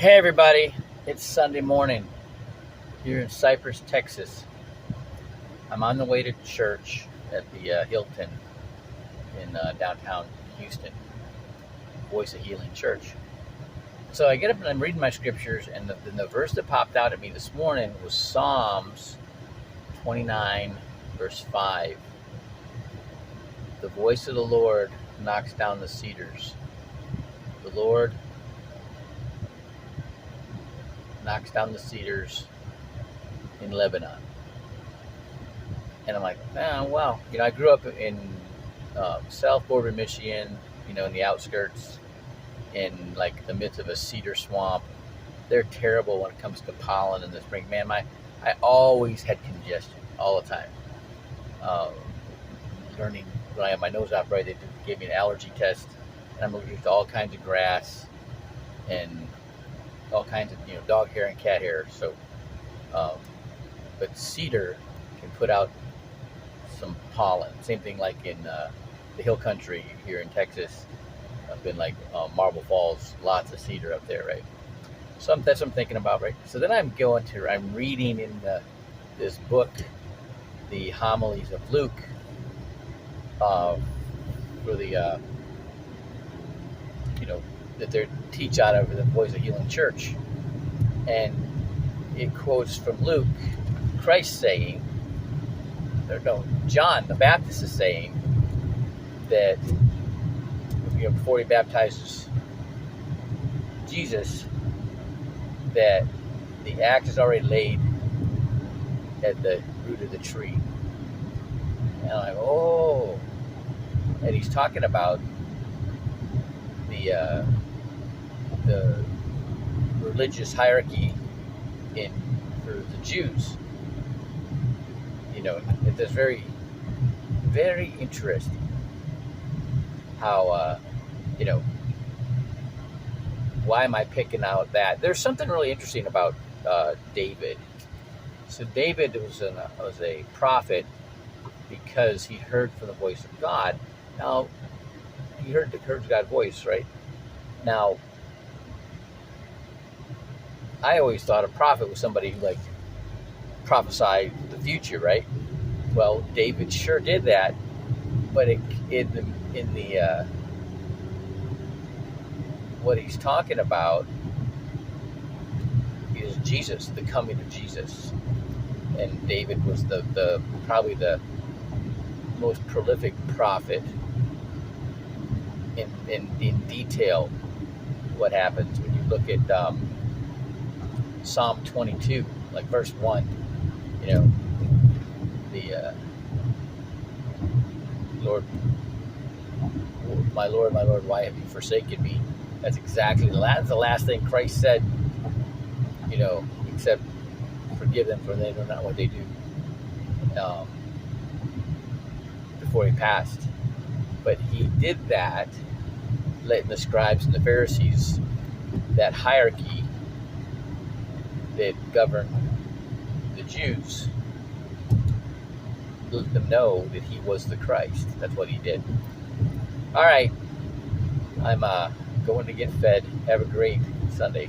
Hey everybody, it's Sunday morning here in Cypress, Texas. I'm on the way to church at the Hilton in downtown Houston, Voice of Healing Church. So I get up and I'm reading my scriptures, and the verse that popped out at me this morning was Psalms 29, verse 5. The voice of the Lord knocks down the cedars. The Lord knocks down the cedars in Lebanon. And I'm like, oh, wow. I grew up in South Bourbon, Michigan, in the outskirts, in like the midst of a cedar swamp. They're terrible when it comes to pollen in the spring. Man, I always had congestion all the time. Learning when I had my nose operated, they gave me an allergy test, and I'm allergic to all kinds of grass and all kinds of dog hair and cat hair. So, but cedar can put out some pollen. Same thing like in the hill country here in Texas. I've been like Marble Falls, lots of cedar up there, right? So that's what I'm thinking about, right? So then I'm reading in this book, the homilies of Luke, for the that they teach out of the Voice of Healing Church, and it quotes from Luke, Christ saying, John the Baptist is saying that before he baptizes Jesus, that the axe is already laid at the root of the tree. And I'm like, oh, and he's talking about the religious hierarchy for the Jews. It's very, very interesting how why am I picking out that? There's something really interesting about David. So David was a prophet because he heard from the voice of God. Now he heard God's voice, right? Now, I always thought a prophet was somebody who prophesied the future, right? Well, David sure did that, but what he's talking about is Jesus, the coming of Jesus, and David was the probably the most prolific prophet in detail. What happens when you look at Psalm 22, like verse 1, the Lord, my Lord, why have you forsaken me? That's exactly the last thing Christ said, except forgive them, for they know not what they do, before he passed. But he did that, letting the scribes and the Pharisees, that hierarchy that governed the Jews, let them know that he was the Christ. That's what he did. All right, I'm going to get fed. Have a great Sunday.